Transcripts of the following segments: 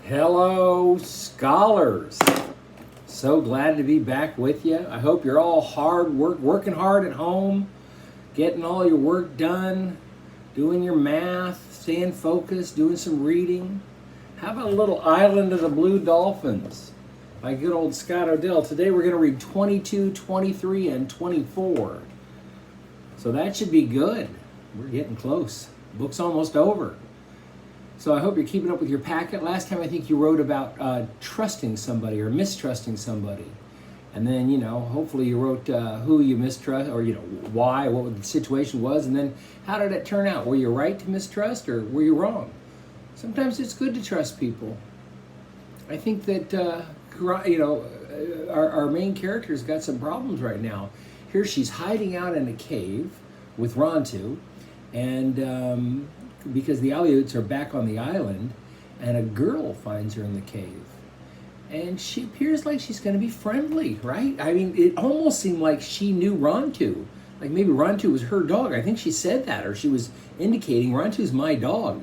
Hello, scholars. So glad to be back with you. I hope you're all working hard at home, getting all your work done, doing your math, staying focused, doing some reading. How about a little Island of the Blue Dolphins by good old Scott Dell? Today we're going to read 22, 23, and 24. So that should be good. We're getting close. The book's almost over. So I hope you're keeping up with your packet. Last time I think you wrote about trusting somebody or mistrusting somebody. And then, hopefully you wrote who you mistrust or, why, what the situation was. And then how did it turn out? Were you right to mistrust or were you wrong? Sometimes it's good to trust people. I think that, our main character's got some problems right now. Here she's hiding out in a cave with Rontu. And because the Aleuts are back on the island, and a girl finds her in the cave. And she appears like she's going to be friendly, right? I mean, it almost seemed like she knew Rontu. Like maybe Rontu was her dog. I think she said that, or she was indicating, Rontu's my dog.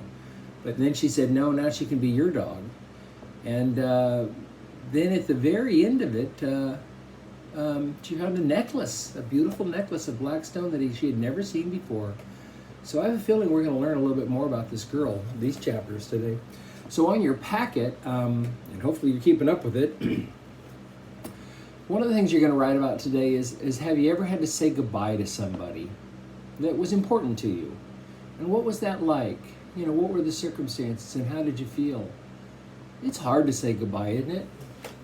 But then she said, no, now she can be your dog. And then at the very end of it, she found a necklace, a beautiful necklace of black stone that she had never seen before. So I have a feeling we're going to learn a little bit more about this girl, these chapters today. So on your packet, and hopefully you're keeping up with it, one of the things you're going to write about today is have you ever had to say goodbye to somebody that was important to you? And what was that like? What were the circumstances and how did you feel? It's hard to say goodbye, isn't it?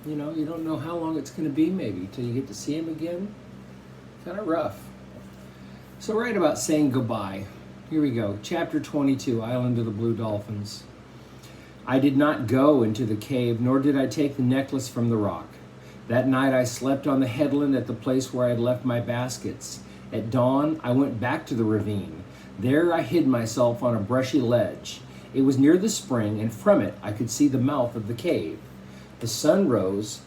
You don't know how long it's going to be maybe till you get to see him again. Kind of rough. So write about saying goodbye. Here we go. Chapter 22, Island of the Blue Dolphins. I did not go into the cave, nor did I take the necklace from the rock. That night I slept on the headland at the place where I had left my baskets. At dawn, I went back to the ravine. There I hid myself on a brushy ledge. It was near the spring, and from it I could see the mouth of the cave. The sun rose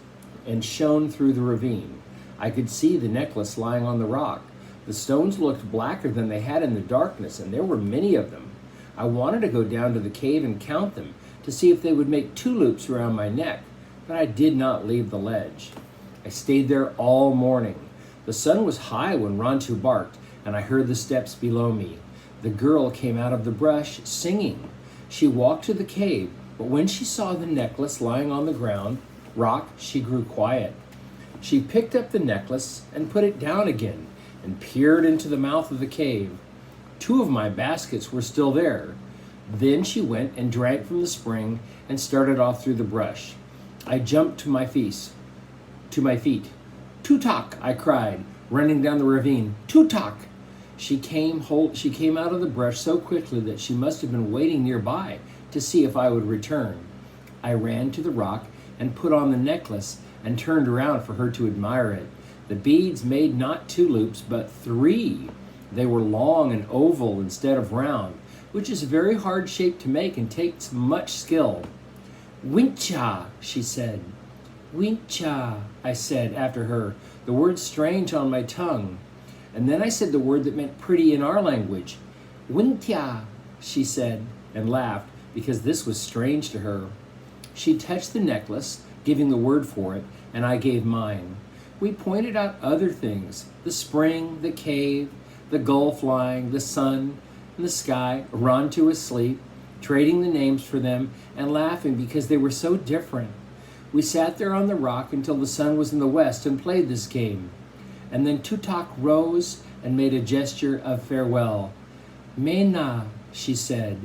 and shone through the ravine. I could see the necklace lying on the rock. The stones looked blacker than they had in the darkness, and there were many of them. I wanted to go down to the cave and count them, to see if they would make 2 loops around my neck, but I did not leave the ledge. I stayed there all morning. The sun was high when Rontu barked, and I heard the steps below me. The girl came out of the brush, singing. She walked to the cave, but when she saw the necklace lying on the rock, she grew quiet. She picked up the necklace and put it down again, and peered into the mouth of the cave. 2 of my baskets were still there. Then she went and drank from the spring and started off through the brush. I jumped to my feet. Tutok, I cried, running down the ravine. Tutok! She came out of the brush so quickly that she must have been waiting nearby to see if I would return. I ran to the rock and put on the necklace and turned around for her to admire it. The beads made not 2 loops, but 3. They were long and oval instead of round, which is a very hard shape to make and takes much skill. Wincha, she said. Wincha, I said after her, the word strange on my tongue. And then I said the word that meant pretty in our language. Wintia, she said, and laughed, because this was strange to her. She touched the necklace, giving the word for it, and I gave mine. We pointed out other things, the spring, the cave, the gull flying, the sun, and the sky, Rontu asleep, trading the names for them, and laughing because they were so different. We sat there on the rock until the sun was in the west and played this game. And then Tutok rose and made a gesture of farewell. Mena, she said,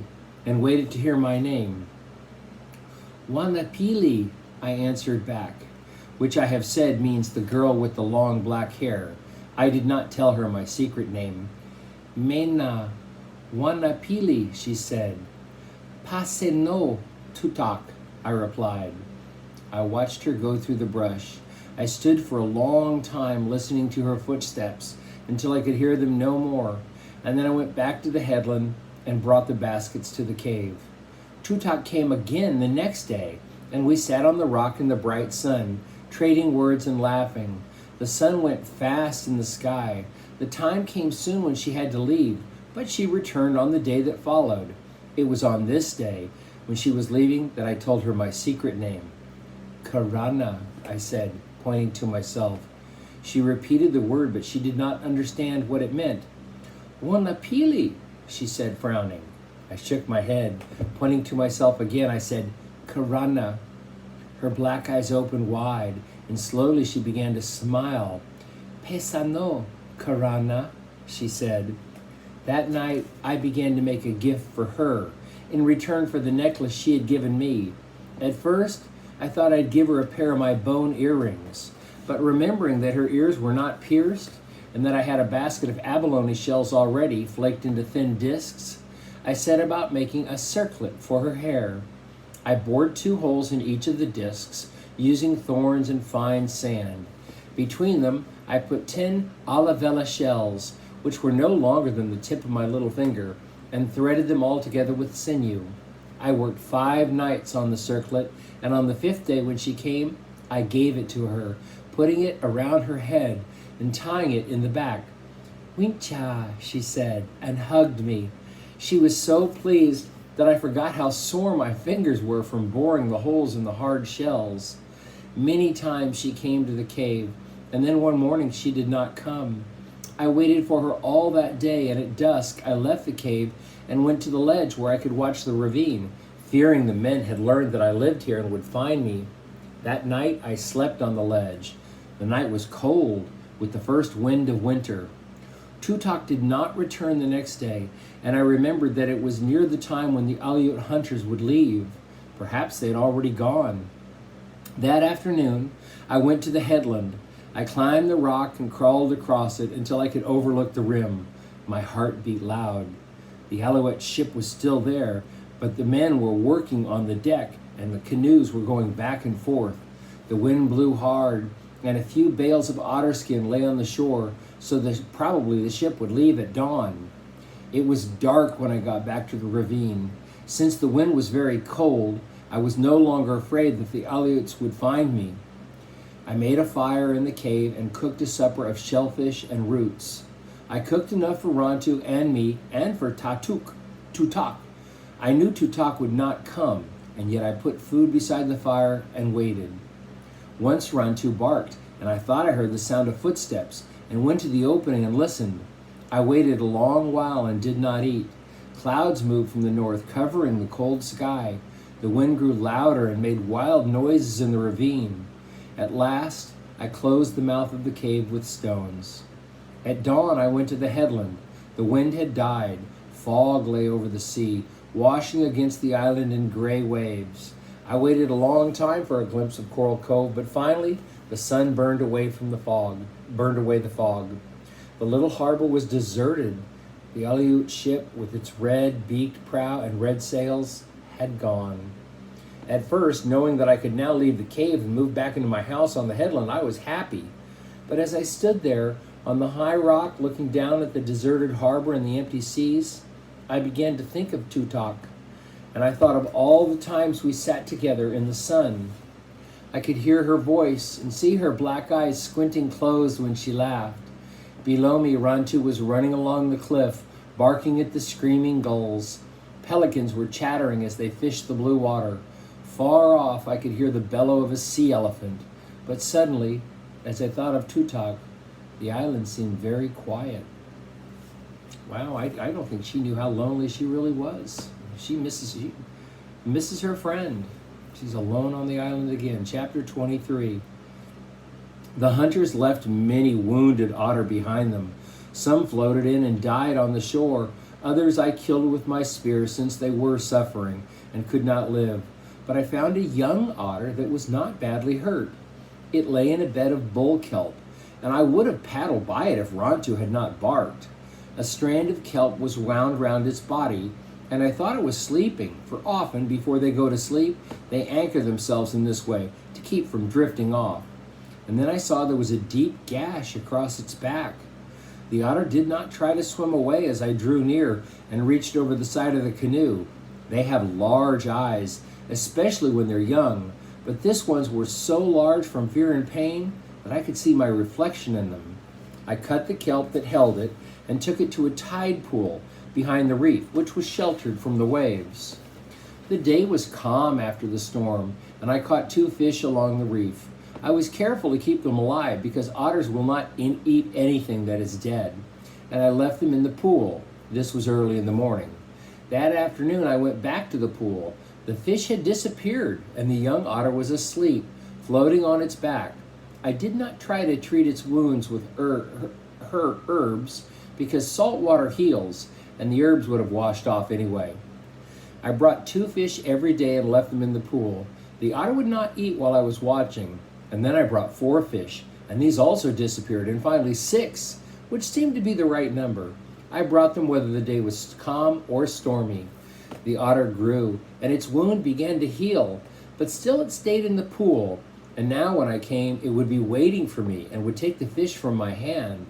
and waited to hear my name. Wanapili, I answered back, which I have said means the girl with the long black hair. I did not tell her my secret name. Mena, Wanapili, she said. Paseno, Tutok, I replied. I watched her go through the brush. I stood for a long time listening to her footsteps until I could hear them no more, and then I went back to the headland and brought the baskets to the cave. Tutok came again the next day, and we sat on the rock in the bright sun, trading words and laughing. The sun went fast in the sky. The time came soon when she had to leave, but she returned on the day that followed. It was on this day When she was leaving, that I told her my secret name. Karana, I said, pointing to myself. She repeated the word, but she did not understand what it meant. Wanapili, she said, frowning. I shook my head. Pointing to myself again, I said, Karana. Her black eyes opened wide, and slowly she began to smile. Pesano, Karana, she said. That night, I began to make a gift for her, in return for the necklace she had given me. At first, I thought I'd give her a pair of my bone earrings, but remembering that her ears were not pierced, and that I had a basket of abalone shells already flaked into thin discs, I set about making a circlet for her hair. I bored 2 holes in each of the discs, using thorns and fine sand. Between them, I put 10 olivella shells, which were no longer than the tip of my little finger, and threaded them all together with sinew. I worked 5 nights on the circlet, and on the 5th day when she came, I gave it to her, putting it around her head and tying it in the back. Wincha, she said, and hugged me. She was so pleased that I forgot how sore my fingers were from boring the holes in the hard shells. Many times she came to the cave, and then one morning she did not come. I waited for her all that day, and at dusk I left the cave and went to the ledge where I could watch the ravine, fearing the men had learned that I lived here and would find me. That night I slept on the ledge. The night was cold, with the first wind of winter. Tutok did not return the next day, and I remembered that it was near the time when the Aleut hunters would leave. Perhaps they had already gone. That afternoon, I went to the headland. I climbed the rock and crawled across it until I could overlook the rim. My heart beat loud. The Alouette ship was still there, but the men were working on the deck, and the canoes were going back and forth. The wind blew hard, and a few bales of otter skin lay on the shore, so that probably the ship would leave at dawn. It was dark when I got back to the ravine. Since the wind was very cold, I was no longer afraid that the Aleuts would find me. I made a fire in the cave and cooked a supper of shellfish and roots. I cooked enough for Rantu and me and for Tutok. I knew Tutok would not come, and yet I put food beside the fire and waited. Once Rantu barked, and I thought I heard the sound of footsteps, and went to the opening and listened. I waited a long while and did not eat. Clouds moved from the north, covering the cold sky. The wind grew louder and made wild noises in the ravine. At last, I closed the mouth of the cave with stones. At dawn, I went to the headland. The wind had died. Fog lay over the sea, washing against the island in gray waves. I waited a long time for a glimpse of Coral Cove, but finally, the sun burned away the fog. The little harbor was deserted. The Aleut ship, with its red-beaked prow and red sails, had gone. At first, knowing that I could now leave the cave and move back into my house on the headland, I was happy. But as I stood there on the high rock looking down at the deserted harbor and the empty seas, I began to think of Tutok, and I thought of all the times we sat together in the sun. I could hear her voice and see her black eyes squinting closed when she laughed. Below me, Rantu was running along the cliff, barking at the screaming gulls. Pelicans were chattering as they fished the blue water. Far off, I could hear the bellow of a sea elephant. But suddenly, as I thought of Tutok, the island seemed very quiet. Wow, I don't think she knew how lonely she really was. She misses her friend. She's alone on the island again. Chapter 23. The hunters left many wounded otter behind them. Some floated in and died on the shore. Others I killed with my spear, since they were suffering and could not live. But I found a young otter that was not badly hurt. It lay in a bed of bull kelp, and I would have paddled by it if Rantu had not barked. A strand of kelp was wound round its body, and I thought it was sleeping, for often before they go to sleep, they anchor themselves in this way to keep from drifting off. And then I saw there was a deep gash across its back. The otter did not try to swim away as I drew near and reached over the side of the canoe. They have large eyes, especially when they're young, but this one's were so large from fear and pain that I could see my reflection in them. I cut the kelp that held it and took it to a tide pool behind the reef, which was sheltered from the waves. The day was calm after the storm, and I caught 2 fish along the reef. I was careful to keep them alive because otters will not eat anything that is dead, and I left them in the pool. This was early in the morning. That afternoon I went back to the pool. The fish had disappeared, and the young otter was asleep, floating on its back. I did not try to treat its wounds with herbs because salt water heals, and the herbs would have washed off anyway. I brought 2 fish every day and left them in the pool. The otter would not eat while I was watching, and then I brought 4 fish, and these also disappeared, and finally 6, which seemed to be the right number. I brought them whether the day was calm or stormy. The otter grew, and its wound began to heal, but still it stayed in the pool, and now when I came, it would be waiting for me and would take the fish from my hand.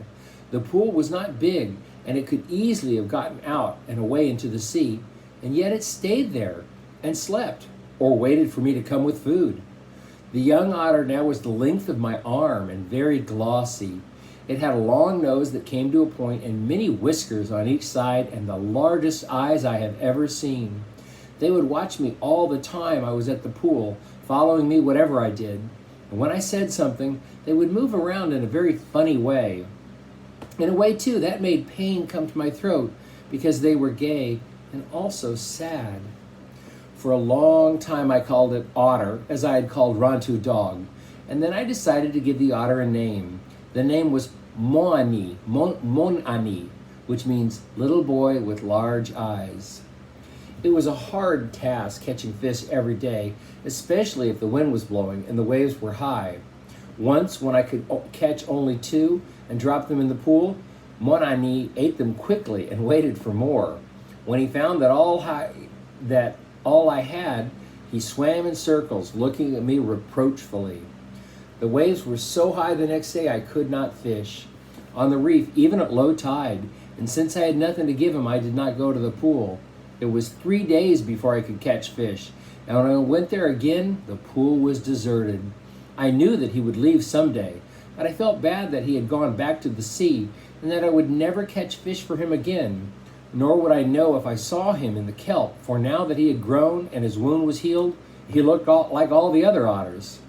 The pool was not big, and it could easily have gotten out and away into the sea, and yet it stayed there and slept, or waited for me to come with food. The young otter now was the length of my arm and very glossy. It had a long nose that came to a point and many whiskers on each side and the largest eyes I have ever seen. They would watch me all the time I was at the pool, following me whatever I did. And when I said something, they would move around in a very funny way. In a way, too, that made pain come to my throat because they were gay and also sad. For a long time I called it Otter, as I had called Rontu dog, and then I decided to give the otter a name. The name was Monani, which means little boy with large eyes. It was a hard task catching fish every day, especially if the wind was blowing and the waves were high. Once, when I could catch only 2 and drop them in the pool, Monani ate them quickly and waited for more. When he found that all I had, he swam in circles, looking at me reproachfully. The waves were so high the next day I could not fish on the reef, even at low tide, and since I had nothing to give him, I did not go to the pool. It was 3 days before I could catch fish, and when I went there again, the pool was deserted. I knew that he would leave someday, but I felt bad that he had gone back to the sea and that I would never catch fish for him again, nor would I know if I saw him in the kelp, for now that he had grown and his wound was healed, he looked like all the other otters.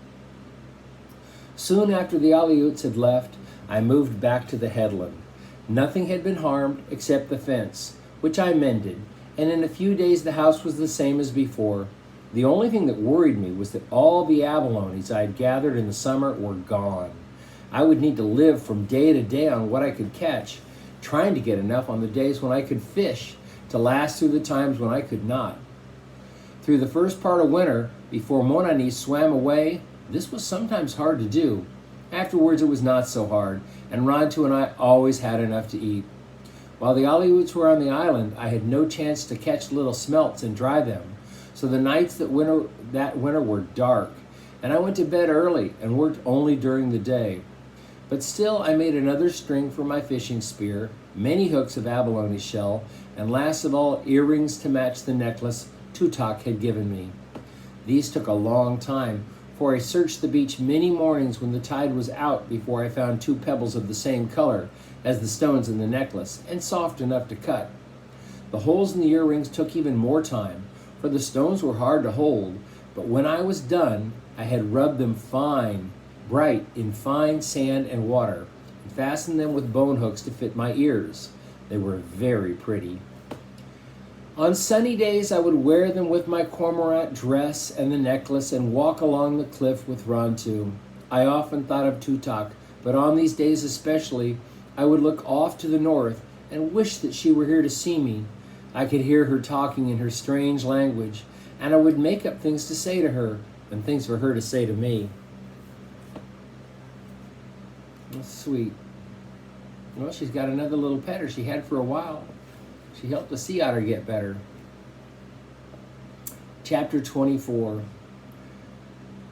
Soon after the Aleuts had left, I moved back to the headland. Nothing had been harmed except the fence, which I mended, and in a few days the house was the same as before. The only thing that worried me was that all the abalones I had gathered in the summer were gone. I would need to live from day to day on what I could catch, trying to get enough on the days when I could fish to last through the times when I could not. Through the first part of winter, before Monani swam away, this was sometimes hard to do. Afterwards it was not so hard, and Rontu and I always had enough to eat. While the Aleuts were on the island, I had no chance to catch little smelts and dry them, so the nights that winter were dark, and I went to bed early and worked only during the day. But still I made another string for my fishing spear, many hooks of abalone shell, and last of all, earrings to match the necklace Tutak had given me. These took a long time, for I searched the beach many mornings when the tide was out before I found 2 pebbles of the same color as the stones in the necklace, and soft enough to cut. The holes in the earrings took even more time, for the stones were hard to hold, but when I was done, I had rubbed them bright in fine sand and water, and fastened them with bone hooks to fit my ears. They were very pretty. On sunny days, I would wear them with my cormorant dress and the necklace and walk along the cliff with Rontu. I often thought of Tutak, but on these days especially, I would look off to the north and wish that she were here to see me. I could hear her talking in her strange language, and I would make up things to say to her and things for her to say to me. That's sweet. Well, she's got another little petter she had for a while. She helped the sea otter get better. Chapter 24.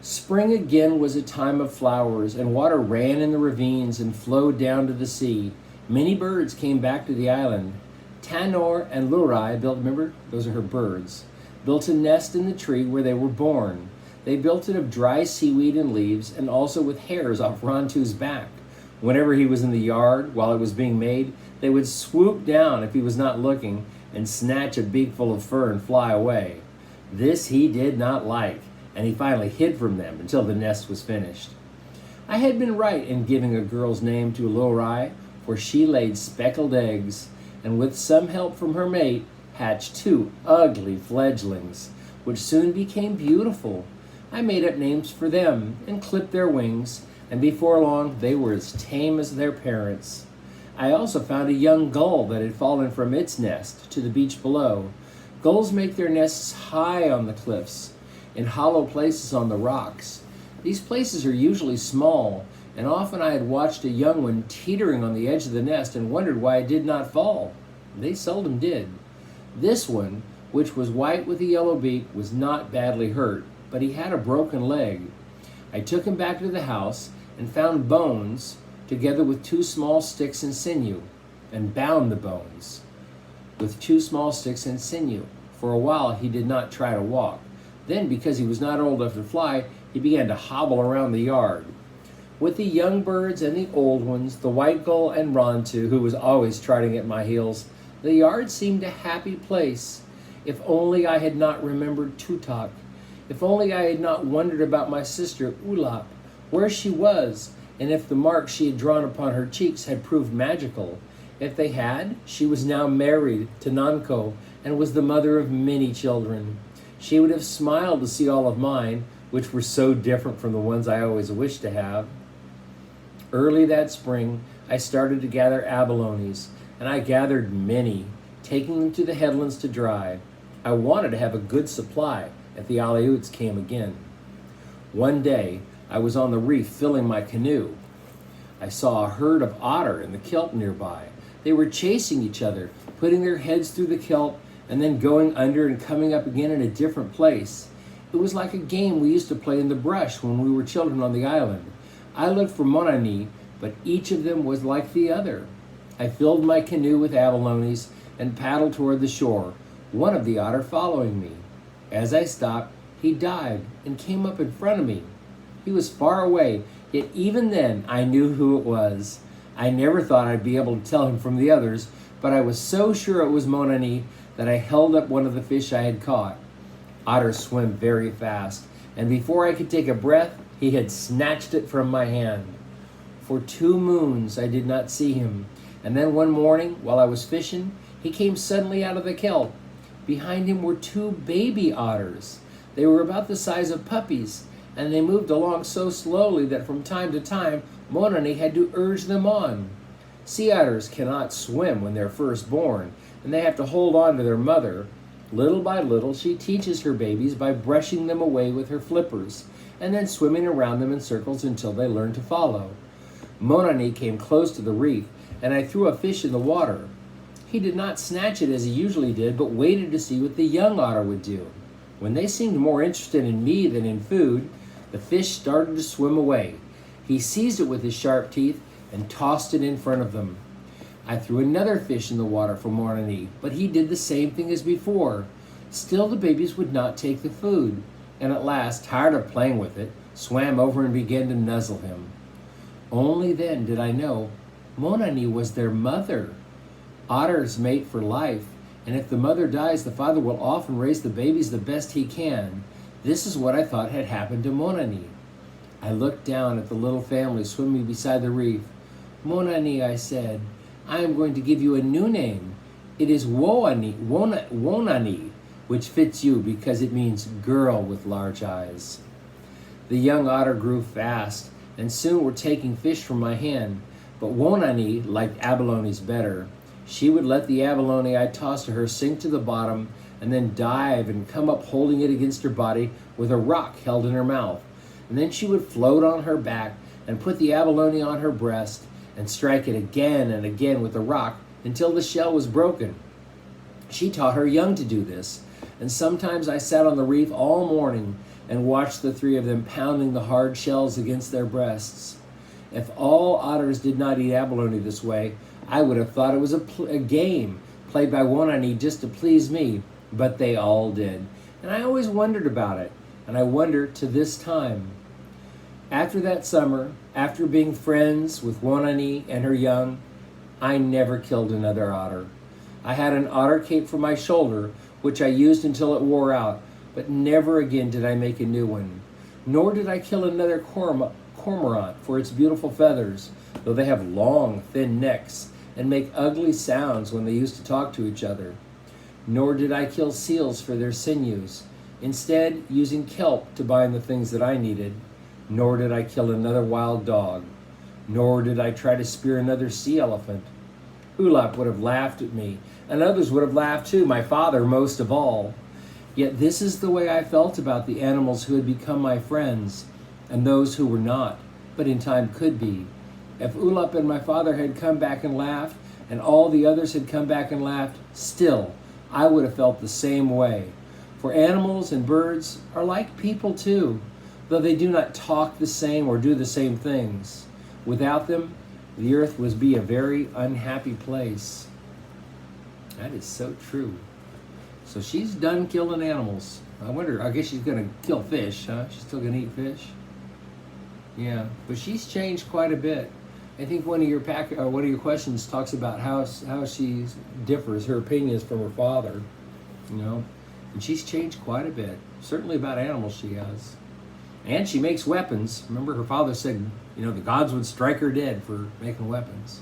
Spring again was a time of flowers, and water ran in the ravines and flowed down to the sea. Many birds came back to the island. Tanor and Lurai built, remember, those are her birds, built a nest in the tree where they were born. They built it of dry seaweed and leaves, and also with hairs off Rontu's back. Whenever he was in the yard while it was being made, they would swoop down if he was not looking and snatch a beakful of fur and fly away. This he did not like, and he finally hid from them until the nest was finished. I had been right in giving a girl's name to Lori, for she laid speckled eggs, and with some help from her mate, hatched 2 ugly fledglings, which soon became beautiful. I made up names for them and clipped their wings, and before long they were as tame as their parents. I also found a young gull that had fallen from its nest to the beach below. Gulls make their nests high on the cliffs, in hollow places on the rocks. These places are usually small, and often I had watched a young one teetering on the edge of the nest and wondered why it did not fall. They seldom did. This one, which was white with a yellow beak, was not badly hurt, but he had a broken leg. I took him back to the house and found bones, together with 2 small sticks and sinew, and bound the bones with 2 small sticks and sinew. For a while he did not try to walk. Then, because he was not old enough to fly, he began to hobble around the yard. With the young birds and the old ones, the white gull and Rontu, who was always trotting at my heels, the yard seemed a happy place. If only I had not remembered Tutok. If only I had not wondered about my sister Ulap, where she was, and if the marks she had drawn upon her cheeks had proved magical. If they had, she was now married to Nanko and was the mother of many children. She would have smiled to see all of mine, which were so different from the ones I always wished to have. Early that spring, I started to gather abalones, and I gathered many, taking them to the headlands to dry. I wanted to have a good supply if the Aleuts came again. One day, I was on the reef filling my canoe. I saw a herd of otter in the kelp nearby. They were chasing each other, putting their heads through the kelp and then going under and coming up again in a different place. It was like a game we used to play in the brush when we were children on the island. I looked for Monani, but each of them was like the other. I filled my canoe with abalones and paddled toward the shore, one of the otter following me. As I stopped, he dived and came up in front of me. He was far away, yet even then I knew who it was. I never thought I'd be able to tell him from the others, but I was so sure it was Monani that I held up one of the fish I had caught. Otters swim very fast, and before I could take a breath, he had snatched it from my hand. For 2 moons I did not see him, and then one morning, while I was fishing, he came suddenly out of the kelp. Behind him were 2 baby otters. They were about the size of puppies, and they moved along so slowly that from time to time, Monani had to urge them on. Sea otters cannot swim when they're first born, and they have to hold on to their mother. Little by little, she teaches her babies by brushing them away with her flippers, and then swimming around them in circles until they learn to follow. Monani came close to the reef, and I threw a fish in the water. He did not snatch it as he usually did, but waited to see what the young otter would do. When they seemed more interested in me than in food, the fish started to swim away. He seized it with his sharp teeth and tossed it in front of them. I threw another fish in the water for Monani, but he did the same thing as before. Still the babies would not take the food, and at last, tired of playing with it, swam over and began to nuzzle him. Only then did I know Monani was their mother. Otters mate for life, and if the mother dies, the father will often raise the babies the best he can. This is what I thought had happened to Monani. I looked down at the little family swimming beside the reef. Monani, I said, I am going to give you a new name. It is Wonani, which fits you because it means girl with large eyes. The young otter grew fast and soon were taking fish from my hand, but Wonani liked abalones better. She would let the abalone I tossed to her sink to the bottom and then dive and come up holding it against her body with a rock held in her mouth. And then she would float on her back and put the abalone on her breast and strike it again and again with the rock until the shell was broken. She taught her young to do this, and sometimes I sat on the reef all morning and watched the 3 of them pounding the hard shells against their breasts. If all otters did not eat abalone this way, I would have thought it was a game played by Wonani just to please me, but they all did. And I always wondered about it, and I wonder to this time. After that summer, after being friends with Wonani and her young, I never killed another otter. I had an otter cape for my shoulder, which I used until it wore out, but never again did I make a new one. Nor did I kill another cormorant for its beautiful feathers, though they have long, thin necks and make ugly sounds when they used to talk to each other. Nor did I kill seals for their sinews, instead using kelp to bind the things that I needed. Nor did I kill another wild dog. Nor did I try to spear another sea elephant. Ulap would have laughed at me, and others would have laughed too, my father most of all. Yet this is the way I felt about the animals who had become my friends, and those who were not, but in time could be. If Ulap and my father had come back and laughed, and all the others had come back and laughed, still, I would have felt the same way. For animals and birds are like people too, though they do not talk the same or do the same things. Without them, the earth would be a very unhappy place. That is so true. So she's done killing animals. I guess she's going to kill fish, huh? She's still going to eat fish? Yeah, but she's changed quite a bit. I think one of your questions talks about how she differs, her opinions from her father, you know, and she's changed quite a bit. Certainly about animals she has. And she makes weapons. Remember, her father said, you know, the gods would strike her dead for making weapons.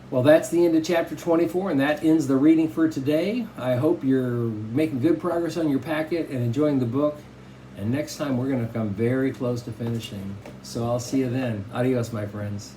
Well, that's the end of chapter 24, and that ends the reading for today. I hope you're making good progress on your packet and enjoying the book. And next time we're going to come very close to finishing. So I'll see you then. Adios, my friends.